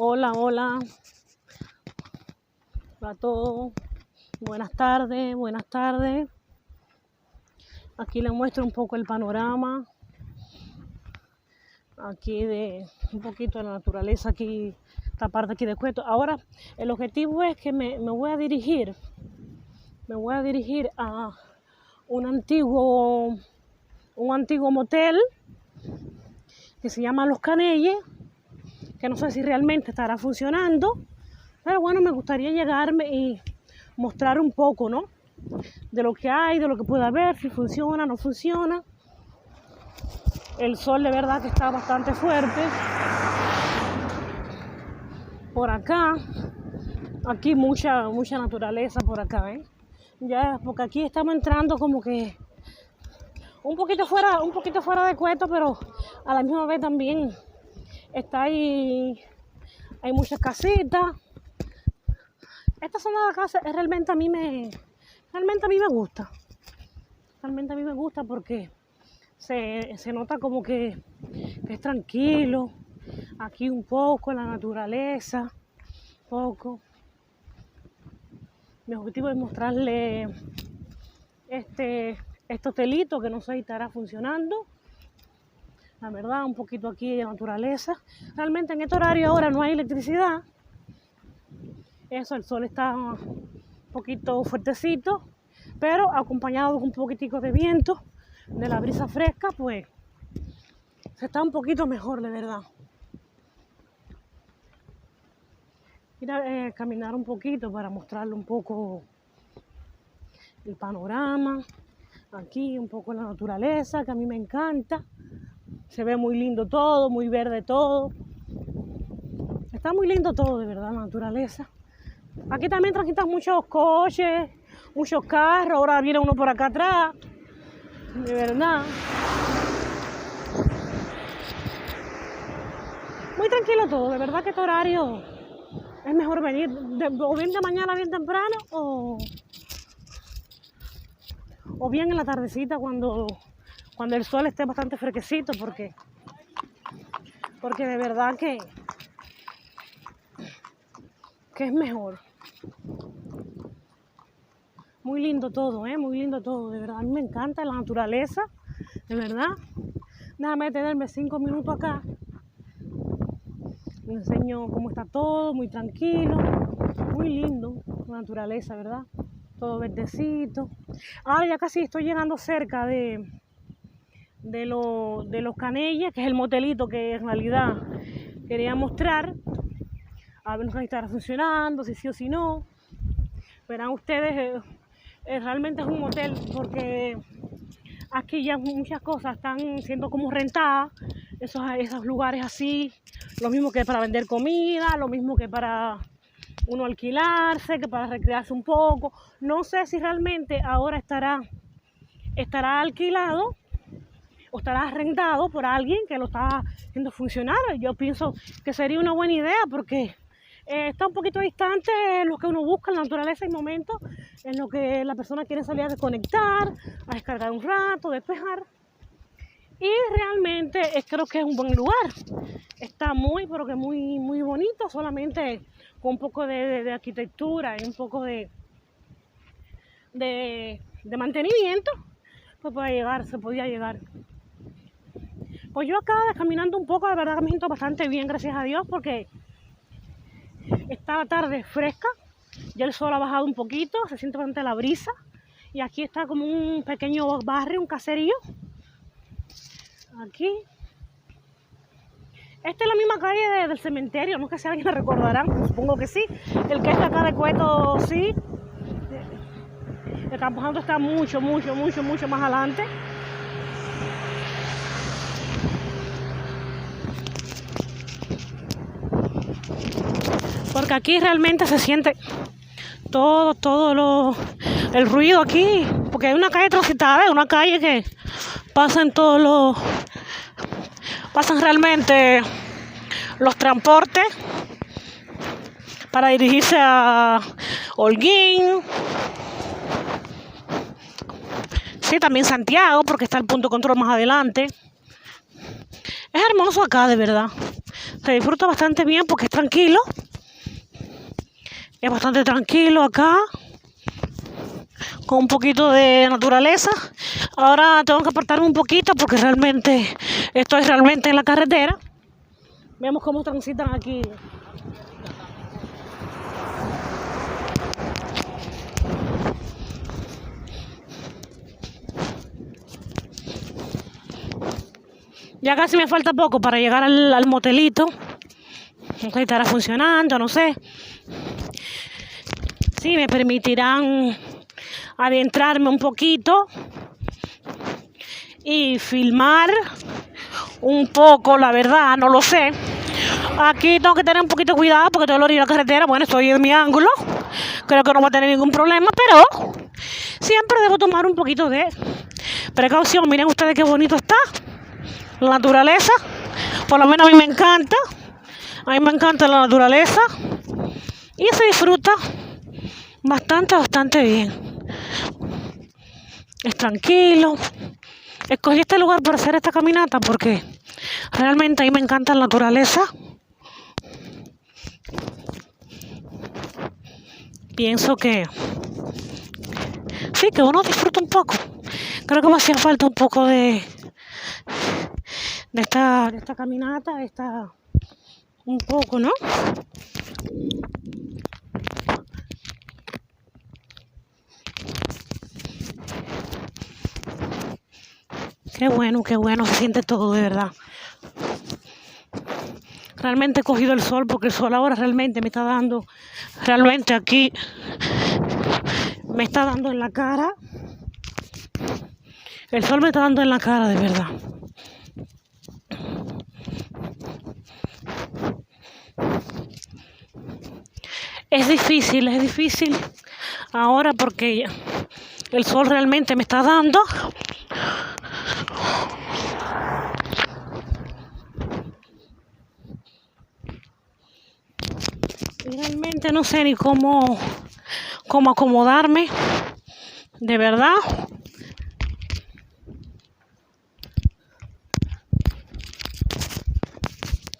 Hola, hola, hola a todos. Buenas tardes, buenas tardes. Aquí les muestro un poco el panorama. Aquí de un poquito de la naturaleza, aquí, esta parte aquí de Cueto. Ahora, el objetivo es que me voy a dirigir a un antiguo motel que se llama Los Caneyes, que no sé si realmente estará funcionando, pero bueno, me gustaría llegarme y mostrar un poco, ¿no? De lo que hay, de lo que pueda haber, si funciona, no funciona. El sol de verdad que está bastante fuerte. Por acá, aquí mucha naturaleza por acá, ¿eh? Ya, porque aquí estamos entrando como que un poquito fuera de Cueto, pero a la misma vez también está ahí, hay muchas casitas. Esta zona de la casa realmente a mí me gusta. Realmente a mí me gusta porque se nota como que es tranquilo. Aquí un poco, la naturaleza, poco. Mi objetivo es mostrarle este hotelito que no sé si estará funcionando. La verdad, un poquito aquí de naturaleza. Realmente en este horario ahora no hay electricidad. Eso, el sol está un poquito fuertecito, pero acompañado de un poquitico de viento, de la brisa fresca, pues se está un poquito mejor, de verdad. Ir a caminar un poquito para mostrarle un poco el panorama. Aquí un poco la naturaleza, que a mí me encanta. Se ve muy lindo todo, muy verde todo. Está muy lindo todo, de verdad, la naturaleza. Aquí también transitan muchos coches, muchos carros. Ahora viene uno por acá atrás. De verdad. Muy tranquilo todo, de verdad que este horario es mejor venir o bien de mañana bien temprano o bien en la tardecita cuando el sol esté bastante fresquecito, porque de verdad que es mejor. Muy lindo todo, muy lindo todo, de verdad. A mí me encanta la naturaleza, de verdad. Déjame detenerme 5 minutos acá. Les enseño cómo está todo, muy tranquilo, muy lindo, la naturaleza, ¿verdad? Todo verdecito. Ahora ya casi estoy llegando cerca de Los Caneyes, que es el motelito que en realidad quería mostrar. A ver si estará funcionando, si sí o si no. Verán ustedes, realmente es un motel porque aquí ya muchas cosas están siendo como rentadas, esos lugares así, lo mismo que para vender comida, lo mismo que para uno alquilarse, que para recrearse un poco. No sé si realmente ahora estará alquilado o estará arrendado por alguien que lo está haciendo funcionar. Yo pienso que sería una buena idea porque está un poquito distante en lo que uno busca en la naturaleza. Hay momentos en los que la persona quiere salir a desconectar, a descargar un rato, despejar. Y realmente creo que es un buen lugar. Está pero que muy bonito, solamente con un poco de arquitectura y un poco de mantenimiento, pues se podía llegar. Pues yo acá caminando un poco, de verdad que me siento bastante bien, gracias a Dios, porque está la tarde fresca, ya el sol ha bajado un poquito, se siente bastante la brisa, y aquí está como un pequeño barrio, un caserío. Aquí. Esta es la misma calle del cementerio, no sé si alguien la recordará, supongo que sí. El que está acá de Cueto, sí. El Camposanto está mucho más adelante. Porque aquí realmente se siente todo el ruido aquí, porque hay una calle transitada, es una calle que pasan realmente los transportes para dirigirse a Holguín. Sí, también Santiago, porque está el punto de control más adelante. Es hermoso acá, de verdad. Se disfruta bastante bien porque es tranquilo. Es bastante tranquilo acá, con un poquito de naturaleza. Ahora tengo que apartarme un poquito porque realmente estoy realmente en la carretera. Vemos cómo transitan aquí. Ya casi me falta poco para llegar al motelito. No sé si estará funcionando, no sé. Sí, me permitirán adentrarme un poquito y filmar un poco, la verdad, no lo sé. Aquí tengo que tener un poquito de cuidado porque tengo que ir a la carretera. Bueno, estoy en mi ángulo. Creo que no voy a tener ningún problema, pero siempre debo tomar un poquito de precaución. Miren ustedes qué bonito está la naturaleza. Por lo menos a mí me encanta. A mí me encanta la naturaleza. Y se disfruta bastante bien. Es tranquilo. Escogí este lugar para hacer esta caminata porque realmente a mí me encanta la naturaleza. Pienso que sí, que uno disfruta un poco. Creo que me hacía falta un poco de esta caminata, un poco, ¿no? Qué bueno se siente todo, de verdad. Realmente he cogido el sol porque el sol ahora realmente me está dando, realmente aquí me está dando en la cara. El sol me está dando en la cara, de verdad. Es difícil ahora porque el sol realmente me está dando. Y realmente no sé ni cómo acomodarme, de verdad.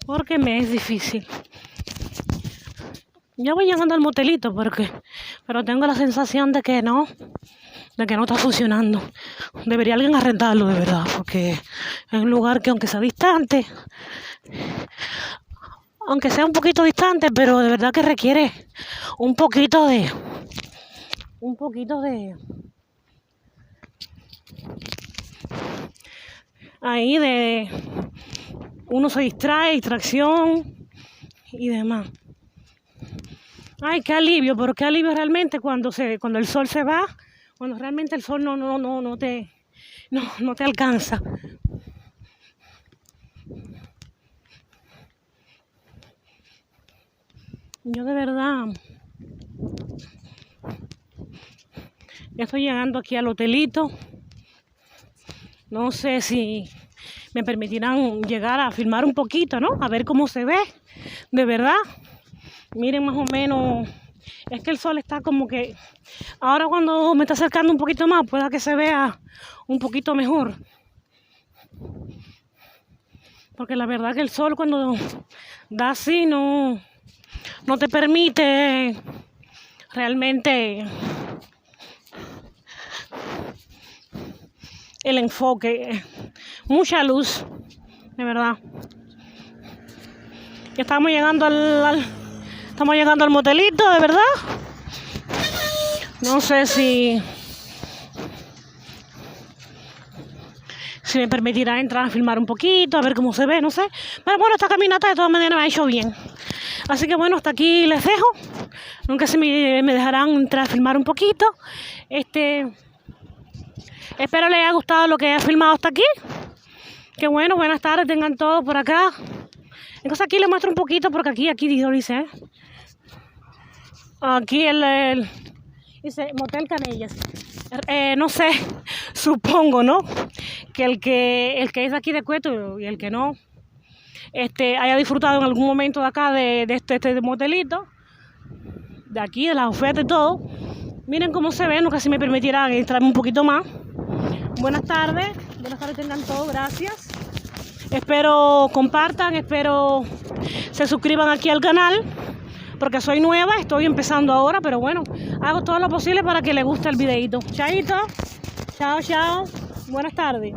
Porque me es difícil. Ya voy llegando al motelito pero tengo la sensación de que no está funcionando. Debería alguien arrendarlo, de verdad, porque es un lugar que aunque sea distante, aunque sea un poquito distante, pero de verdad que requiere un poquito de ahí de uno se distrae, distracción y demás. Ay, qué alivio, pero qué alivio realmente cuando el sol se va, cuando realmente el sol no te alcanza. Yo de verdad estoy llegando aquí al hotelito. No sé si me permitirán llegar a filmar un poquito, ¿no? A ver cómo se ve, de verdad. Miren más o menos, es que el sol está como que, ahora cuando me está acercando un poquito más, pueda que se vea un poquito mejor. Porque la verdad que el sol cuando da así no te permite realmente el enfoque, mucha luz, de verdad. Ya estamos llegando al motelito, de verdad. No sé si me permitirá entrar a filmar un poquito, a ver cómo se ve, no sé. Pero bueno, esta caminata de todas maneras me ha hecho bien. Así que bueno, hasta aquí les dejo. Nunca se me dejarán entrar a filmar un poquito. Espero les haya gustado lo que he filmado hasta aquí. Que bueno, buenas tardes tengan todos por acá. Entonces aquí les muestro un poquito porque aquí dice, aquí dice Motel Canellas. No sé, supongo, ¿no? Que el que es de aquí de Cueto y el que no, haya disfrutado en algún momento de acá de este motelito, de aquí, de las ofertas y todo. Miren cómo se ve, nunca se me permitirá entrarme un poquito más. Buenas tardes tengan todos, gracias. Espero compartan, espero se suscriban aquí al canal, porque soy nueva, estoy empezando ahora, pero bueno, hago todo lo posible para que les guste el videito. Chaito, chao, chao, buenas tardes.